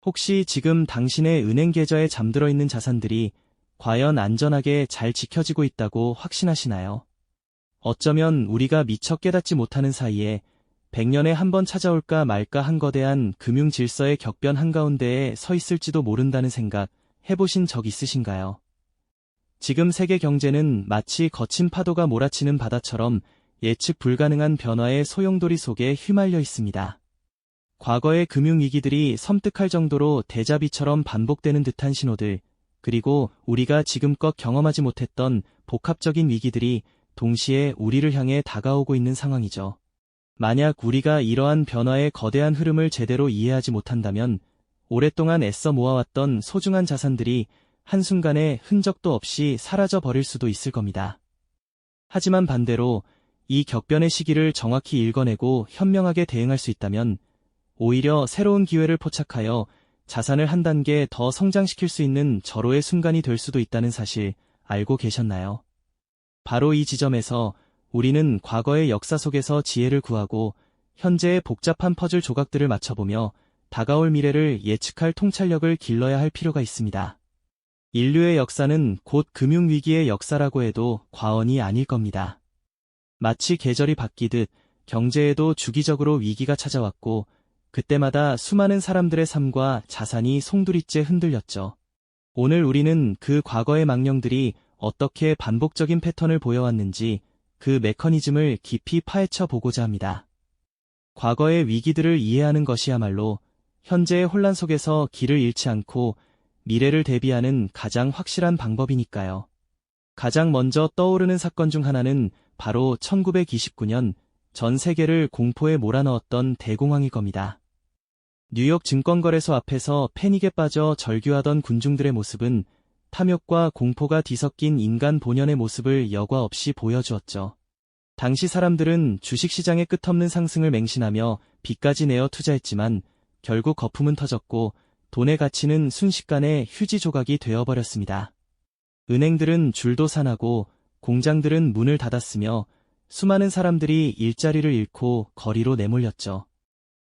혹시 지금 당신의 은행 계좌에 잠들어 있는 자산들이 과연 안전하게 잘 지켜지고 있다고 확신하시나요? 어쩌면 우리가 미처 깨닫지 못하는 사이에 100년에 한 번 찾아올까 말까 한 거대한 금융 질서의 격변 한가운데에 서 있을지도 모른다는 생각 해보신 적 있으신가요? 지금 세계 경제는 마치 거친 파도가 몰아치는 바다처럼 예측 불가능한 변화의 소용돌이 속에 휘말려 있습니다. 과거의 금융위기들이 섬뜩할 정도로 대자비처럼 반복되는 듯한 신호들, 그리고 우리가 지금껏 경험하지 못했던 복합적인 위기들이 동시에 우리를 향해 다가오고 있는 상황이죠. 만약 우리가 이러한 변화의 거대한 흐름을 제대로 이해하지 못한다면 오랫동안 애써 모아왔던 소중한 자산들이 한순간에 흔적도 없이 사라져 버릴 수도 있을 겁니다. 하지만 반대로 이 격변의 시기를 정확히 읽어내고 현명하게 대응할 수 있다면 오히려 새로운 기회를 포착하여 자산을 한 단계 더 성장시킬 수 있는 절호의 순간이 될 수도 있다는 사실 알고 계셨나요? 바로 이 지점에서 우리는 과거의 역사 속에서 지혜를 구하고 현재의 복잡한 퍼즐 조각들을 맞춰보며 다가올 미래를 예측할 통찰력을 길러야 할 필요가 있습니다. 인류의 역사는 곧 금융위기의 역사라고 해도 과언이 아닐 겁니다. 마치 계절이 바뀌듯 경제에도 주기적으로 위기가 찾아왔고 그때마다 수많은 사람들의 삶과 자산이 송두리째 흔들렸죠. 오늘 우리는 그 과거의 망령들이 어떻게 반복적인 패턴을 보여왔는지 그 메커니즘을 깊이 파헤쳐 보고자 합니다. 과거의 위기들을 이해하는 것이야말로 현재의 혼란 속에서 길을 잃지 않고 미래를 대비하는 가장 확실한 방법이니까요. 가장 먼저 떠오르는 사건 중 하나는 바로 1929년 전 세계를 공포에 몰아넣었던 대공황일 겁니다. 뉴욕 증권거래소 앞에서 패닉에 빠져 절규하던 군중들의 모습은 탐욕과 공포가 뒤섞인 인간 본연의 모습을 여과 없이 보여주었죠. 당시 사람들은 주식시장의 끝없는 상승을 맹신하며 빚까지 내어 투자했지만 결국 거품은 터졌고 돈의 가치는 순식간에 휴지 조각이 되어버렸습니다. 은행들은 줄도 산하고 공장들은 문을 닫았으며 수많은 사람들이 일자리를 잃고 거리로 내몰렸죠.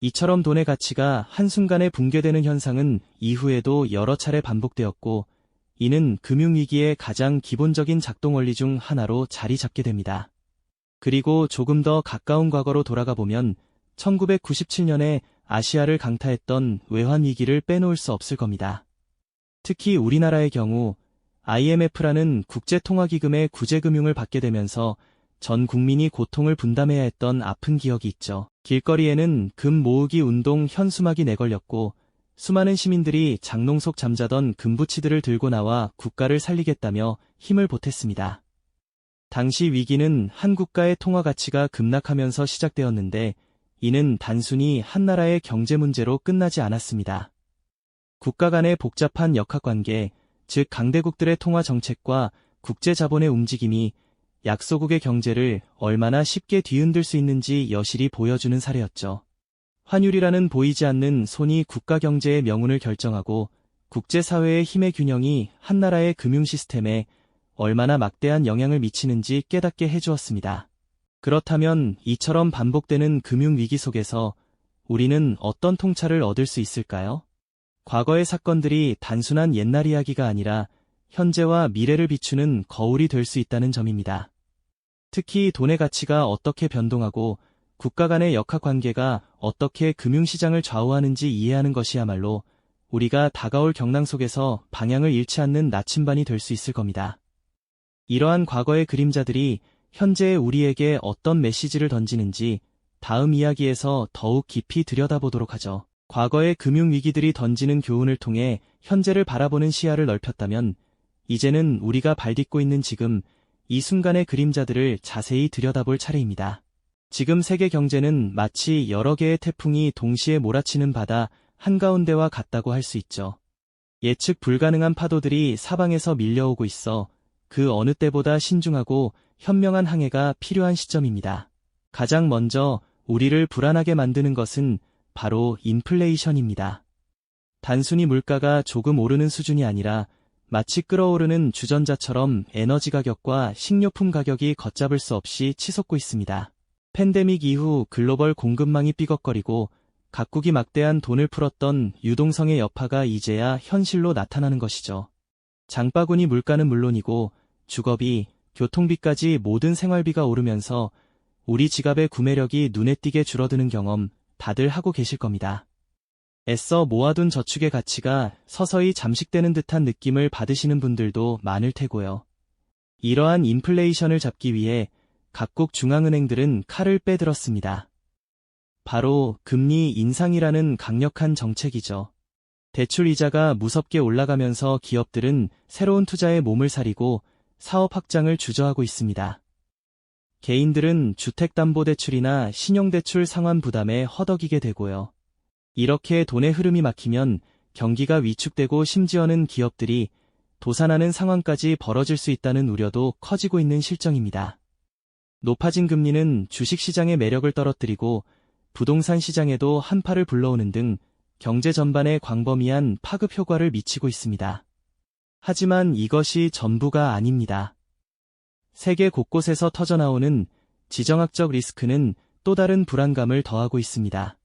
이처럼 돈의 가치가 한순간에 붕괴되는 현상은 이후에도 여러 차례 반복되었고 이는 금융위기의 가장 기본적인 작동 원리 중 하나로 자리 잡게 됩니다. 그리고 조금 더 가까운 과거로 돌아가 보면 1997년에 아시아를 강타했던 외환위기를 빼놓을 수 없을 겁니다. 특히 우리나라의 경우 IMF라는 국제통화기금의 구제금융을 받게 되면서 전 국민이 고통을 분담해야 했던 아픈 기억이 있죠. 길거리에는 금 모으기 운동 현수막이 내걸렸고 수많은 시민들이 장롱 속 잠자던 금부치들을 들고 나와 국가를 살리겠다며 힘을 보탰습니다. 당시 위기는 한 국가의 통화 가치가 급락하면서 시작되었는데 이는 단순히 한 나라의 경제 문제로 끝나지 않았습니다. 국가 간의 복잡한 역학관계, 즉 강대국들의 통화 정책과 국제 자본의 움직임이 약소국의 경제를 얼마나 쉽게 뒤흔들 수 있는지 여실히 보여주는 사례였죠. 환율이라는 보이지 않는 손이 국가 경제의 명운을 결정하고 국제사회의 힘의 균형이 한 나라의 금융 시스템에 얼마나 막대한 영향을 미치는지 깨닫게 해주었습니다. 그렇다면 이처럼 반복되는 금융위기 속에서 우리는 어떤 통찰을 얻을 수 있을까요? 과거의 사건들이 단순한 옛날 이야기가 아니라 현재와 미래를 비추는 거울이 될 수 있다는 점입니다. 특히 돈의 가치가 어떻게 변동하고 국가 간의 역학관계가 어떻게 금융시장을 좌우하는지 이해하는 것이야말로 우리가 다가올 경랑 속에서 방향을 잃지 않는 나침반이 될 수 있을 겁니다. 이러한 과거의 그림자들이 현재의 우리에게 어떤 메시지를 던지는지 다음 이야기에서 더욱 깊이 들여다보도록 하죠. 과거의 금융위기들이 던지는 교훈을 통해 현재를 바라보는 시야를 넓혔다면 이제는 우리가 발딛고 있는 지금 이 순간의 그림자들을 자세히 들여다볼 차례입니다. 지금 세계 경제는 마치 여러 개의 태풍이 동시에 몰아치는 바다 한가운데와 같다고 할 수 있죠. 예측 불가능한 파도들이 사방에서 밀려오고 있어 그 어느 때보다 신중하고 현명한 항해가 필요한 시점입니다. 가장 먼저 우리를 불안하게 만드는 것은 바로 인플레이션입니다. 단순히 물가가 조금 오르는 수준이 아니라 마치 끓어오르는 주전자처럼 에너지 가격과 식료품 가격이 걷잡을 수 없이 치솟고 있습니다. 팬데믹 이후 글로벌 공급망이 삐걱거리고 각국이 막대한 돈을 풀었던 유동성의 여파가 이제야 현실로 나타나는 것이죠. 장바구니 물가는 물론이고 주거비, 교통비까지 모든 생활비가 오르면서 우리 지갑의 구매력이 눈에 띄게 줄어드는 경험 다들 하고 계실 겁니다. 애써 모아둔 저축의 가치가 서서히 잠식되는 듯한 느낌을 받으시는 분들도 많을 테고요. 이러한 인플레이션을 잡기 위해 각국 중앙은행들은 칼을 빼들었습니다. 바로 금리 인상이라는 강력한 정책이죠. 대출 이자가 무섭게 올라가면서 기업들은 새로운 투자에 몸을 사리고 사업 확장을 주저하고 있습니다. 개인들은 주택담보대출이나 신용대출 상환 부담에 허덕이게 되고요. 이렇게 돈의 흐름이 막히면 경기가 위축되고 심지어는 기업들이 도산하는 상황까지 벌어질 수 있다는 우려도 커지고 있는 실정입니다. 높아진 금리는 주식시장의 매력을 떨어뜨리고 부동산 시장에도 한파를 불러오는 등 경제 전반에 광범위한 파급 효과를 미치고 있습니다. 하지만 이것이 전부가 아닙니다. 세계 곳곳에서 터져나오는 지정학적 리스크는 또 다른 불안감을 더하고 있습니다.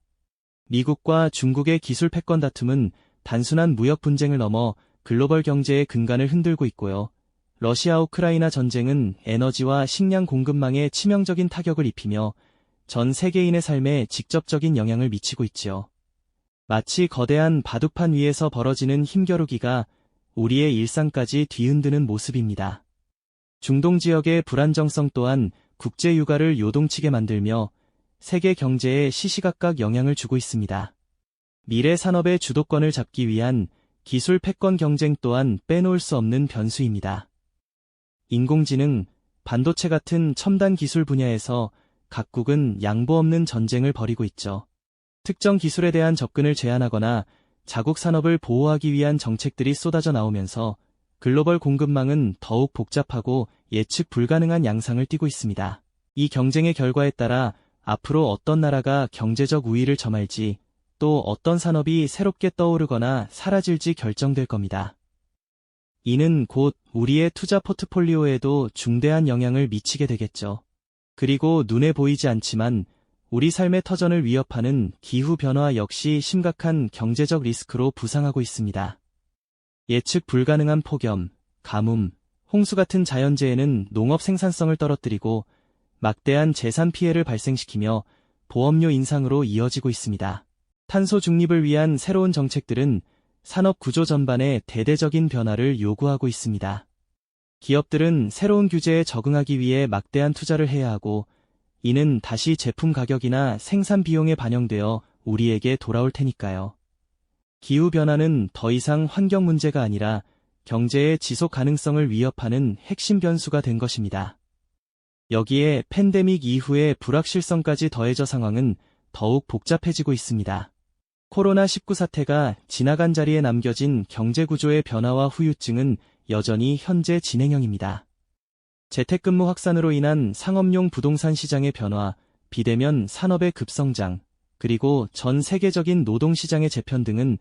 미국과 중국의 기술 패권 다툼은 단순한 무역 분쟁을 넘어 글로벌 경제의 근간을 흔들고 있고요. 러시아 우크라이나 전쟁은 에너지와 식량 공급망에 치명적인 타격을 입히며 전 세계인의 삶에 직접적인 영향을 미치고 있지요. 마치 거대한 바둑판 위에서 벌어지는 힘겨루기가 우리의 일상까지 뒤흔드는 모습입니다. 중동 지역의 불안정성 또한 국제 유가를 요동치게 만들며 세계 경제에 시시각각 영향을 주고 있습니다. 미래 산업의 주도권을 잡기 위한 기술 패권 경쟁 또한 빼놓을 수 없는 변수입니다. 인공지능, 반도체 같은 첨단 기술 분야에서 각국은 양보 없는 전쟁을 벌이고 있죠. 특정 기술에 대한 접근을 제한하거나 자국 산업을 보호하기 위한 정책들이 쏟아져 나오면서 글로벌 공급망은 더욱 복잡하고 예측 불가능한 양상을 띠고 있습니다. 이 경쟁의 결과에 따라 앞으로 어떤 나라가 경제적 우위를 점할지 또 어떤 산업이 새롭게 떠오르거나 사라질지 결정될 겁니다. 이는 곧 우리의 투자 포트폴리오에도 중대한 영향을 미치게 되겠죠. 그리고 눈에 보이지 않지만 우리 삶의 터전을 위협하는 기후변화 역시 심각한 경제적 리스크로 부상하고 있습니다. 예측 불가능한 폭염, 가뭄, 홍수 같은 자연재해는 농업 생산성을 떨어뜨리고 막대한 재산 피해를 발생시키며 보험료 인상으로 이어지고 있습니다. 탄소 중립을 위한 새로운 정책들은 산업 구조 전반에 대대적인 변화를 요구하고 있습니다. 기업들은 새로운 규제에 적응하기 위해 막대한 투자를 해야 하고 이는 다시 제품 가격이나 생산 비용에 반영되어 우리에게 돌아올 테니까요. 기후변화는 더 이상 환경 문제가 아니라 경제의 지속 가능성을 위협하는 핵심 변수가 된 것입니다. 여기에 팬데믹 이후의 불확실성까지 더해져 상황은 더욱 복잡해지고 있습니다. 코로나19 사태가 지나간 자리에 남겨진 경제구조의 변화와 후유증은 여전히 현재 진행형입니다. 재택근무 확산으로 인한 상업용 부동산 시장의 변화, 비대면 산업의 급성장, 그리고 전 세계적인 노동시장의 재편 등은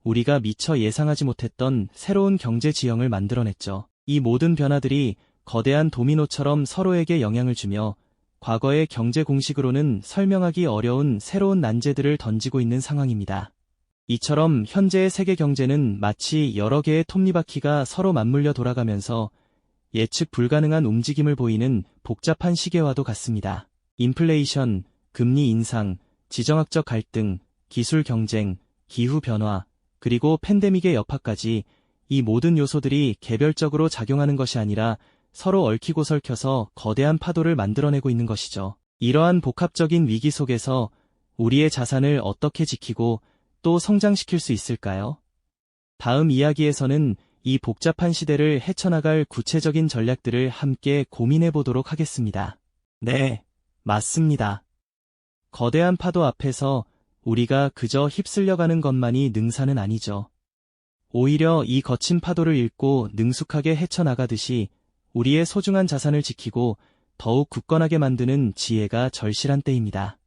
우리가 미처 예상하지 못했던 새로운 경제 지형을 만들어냈죠. 이 모든 변화들이 거대한 도미노처럼 서로에게 영향을 주며 과거의 경제 공식으로는 설명하기 어려운 새로운 난제들을 던지고 있는 상황입니다. 이처럼 현재의 세계 경제는 마치 여러 개의 톱니바퀴가 서로 맞물려 돌아가면서 예측 불가능한 움직임을 보이는 복잡한 시계와도 같습니다. 인플레이션, 금리 인상, 지정학적 갈등, 기술 경쟁, 기후 변화, 그리고 팬데믹의 여파까지 이 모든 요소들이 개별적으로 작용하는 것이 아니라 서로 얽히고 설켜서 거대한 파도를 만들어내고 있는 것이죠. 이러한 복합적인 위기 속에서 우리의 자산을 어떻게 지키고 또 성장시킬 수 있을까요? 다음 이야기에서는 이 복잡한 시대를 헤쳐나갈 구체적인 전략들을 함께 고민해 보도록 하겠습니다. 네, 맞습니다. 거대한 파도 앞에서 우리가 그저 휩쓸려가는 것만이 능사는 아니죠. 오히려 이 거친 파도를 잇고 능숙하게 헤쳐나가듯이 우리의 소중한 자산을 지키고 더욱 굳건하게 만드는 지혜가 절실한 때입니다.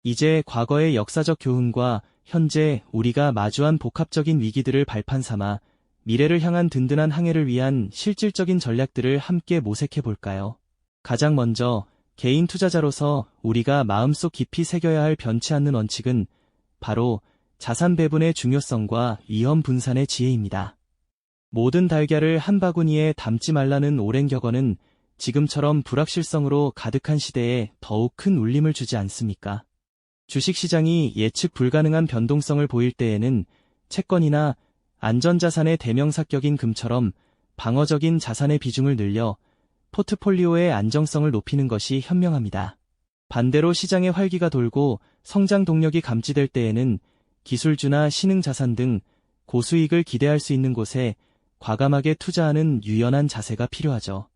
이제 과거의 역사적 교훈과 현재 우리가 마주한 복합적인 위기들을 발판 삼아 미래를 향한 든든한 항해를 위한 실질적인 전략들을 함께 모색해 볼까요? 가장 먼저 개인 투자자로서 우리가 마음속 깊이 새겨야 할 변치 않는 원칙은 바로 자산 배분의 중요성과 위험 분산의 지혜입니다. 모든 달걀을 한 바구니에 담지 말라는 오랜 격언은 지금처럼 불확실성으로 가득한 시대에 더욱 큰 울림을 주지 않습니까? 주식시장이 예측 불가능한 변동성을 보일 때에는 채권이나 안전자산의 대명사격인 금처럼 방어적인 자산의 비중을 늘려 포트폴리오의 안정성을 높이는 것이 현명합니다. 반대로 시장의 활기가 돌고 성장 동력이 감지될 때에는 기술주나 신흥자산 등 고수익을 기대할 수 있는 곳에 과감하게 투자하는 유연한 자세가 필요하죠.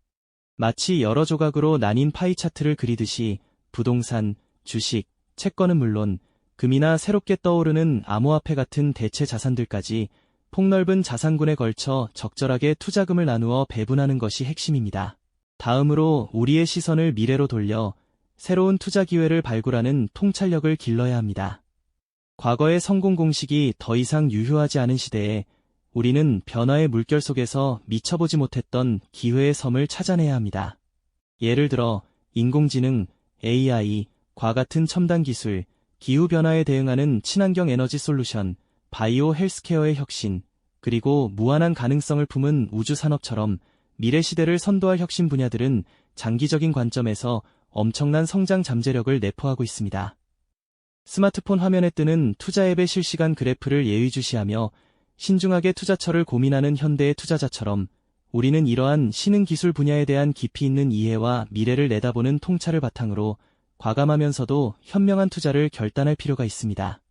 마치 여러 조각으로 나뉜 파이 차트를 그리듯이 부동산, 주식, 채권은 물론 금이나 새롭게 떠오르는 암호화폐 같은 대체 자산들까지 폭넓은 자산군에 걸쳐 적절하게 투자금을 나누어 배분하는 것이 핵심입니다. 다음으로 우리의 시선을 미래로 돌려 새로운 투자 기회를 발굴하는 통찰력을 길러야 합니다. 과거의 성공 공식이 더 이상 유효하지 않은 시대에 우리는 변화의 물결 속에서 미쳐보지 못했던 기회의 섬을 찾아내야 합니다. 예를 들어 인공지능, AI, 과 같은 첨단 기술, 기후변화에 대응하는 친환경 에너지 솔루션, 바이오 헬스케어의 혁신, 그리고 무한한 가능성을 품은 우주산업처럼 미래 시대를 선도할 혁신 분야들은 장기적인 관점에서 엄청난 성장 잠재력을 내포하고 있습니다. 스마트폰 화면에 뜨는 투자 앱의 실시간 그래프를 예의주시하며 신중하게 투자처를 고민하는 현대의 투자자처럼 우리는 이러한 신흥 기술 분야에 대한 깊이 있는 이해와 미래를 내다보는 통찰을 바탕으로 과감하면서도 현명한 투자를 결단할 필요가 있습니다.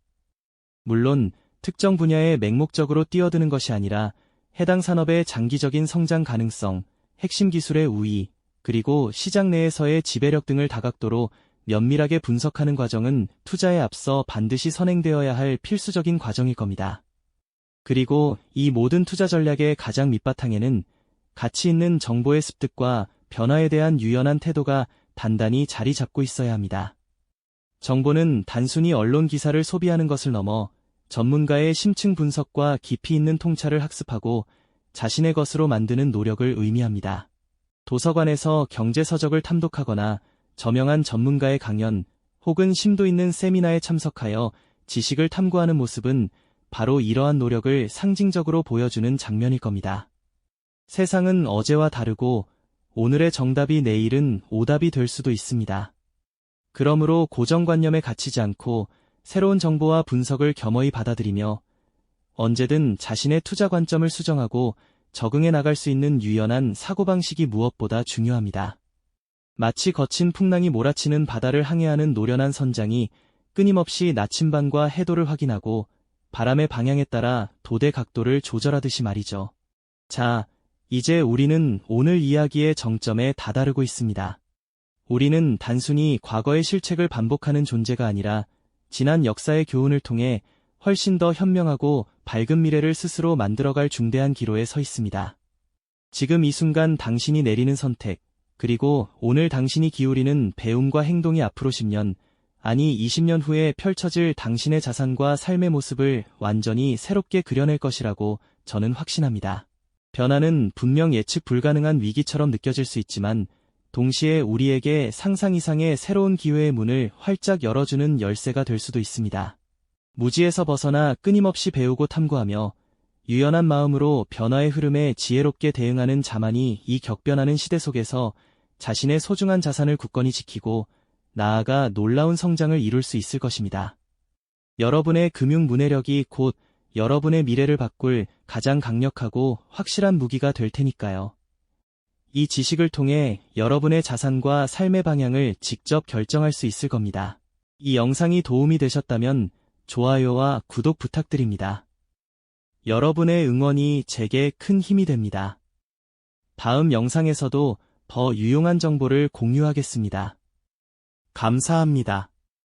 물론 특정 분야에 맹목적으로 뛰어드는 것이 아니라 해당 산업의 장기적인 성장 가능성, 핵심 기술의 우위, 그리고 시장 내에서의 지배력 등을 다각도로 면밀하게 분석하는 과정은 투자에 앞서 반드시 선행되어야 할 필수적인 과정일 겁니다. 그리고 이 모든 투자 전략의 가장 밑바탕에는 가치 있는 정보의 습득과 변화에 대한 유연한 태도가 단단히 자리 잡고 있어야 합니다. 정보는 단순히 언론 기사를 소비하는 것을 넘어 전문가의 심층 분석과 깊이 있는 통찰을 학습하고 자신의 것으로 만드는 노력을 의미합니다. 도서관에서 경제서적을 탐독하거나 저명한 전문가의 강연 혹은 심도 있는 세미나에 참석하여 지식을 탐구하는 모습은 바로 이러한 노력을 상징적으로 보여주는 장면일 겁니다. 세상은 어제와 다르고 오늘의 정답이 내일은 오답이 될 수도 있습니다. 그러므로 고정관념에 갇히지 않고 새로운 정보와 분석을 겸허히 받아들이며 언제든 자신의 투자 관점을 수정하고 적응해 나갈 수 있는 유연한 사고방식이 무엇보다 중요합니다. 마치 거친 풍랑이 몰아치는 바다를 항해하는 노련한 선장이 끊임없이 나침반과 해도를 확인하고 바람의 방향에 따라 도대 각도를 조절하듯이 말이죠. 자, 이제 우리는 오늘 이야기의 정점에 다다르고 있습니다. 우리는 단순히 과거의 실책을 반복하는 존재가 아니라 지난 역사의 교훈을 통해 훨씬 더 현명하고 밝은 미래를 스스로 만들어갈 중대한 기로에 서 있습니다. 지금 이 순간 당신이 내리는 선택, 그리고 오늘 당신이 기울이는 배움과 행동이 앞으로 10년, 아니 20년 후에 펼쳐질 당신의 자산과 삶의 모습을 완전히 새롭게 그려낼 것이라고 저는 확신합니다. 변화는 분명 예측 불가능한 위기처럼 느껴질 수 있지만 동시에 우리에게 상상 이상의 새로운 기회의 문을 활짝 열어주는 열쇠가 될 수도 있습니다. 무지에서 벗어나 끊임없이 배우고 탐구하며 유연한 마음으로 변화의 흐름에 지혜롭게 대응하는 자만이 이 격변하는 시대 속에서 자신의 소중한 자산을 굳건히 지키고 나아가 놀라운 성장을 이룰 수 있을 것입니다. 여러분의 금융 문해력이 곧 여러분의 미래를 바꿀 가장 강력하고 확실한 무기가 될 테니까요. 이 지식을 통해 여러분의 자산과 삶의 방향을 직접 결정할 수 있을 겁니다. 이 영상이 도움이 되셨다면 좋아요와 구독 부탁드립니다. 여러분의 응원이 제게 큰 힘이 됩니다. 다음 영상에서도 더 유용한 정보를 공유하겠습니다. 감사합니다.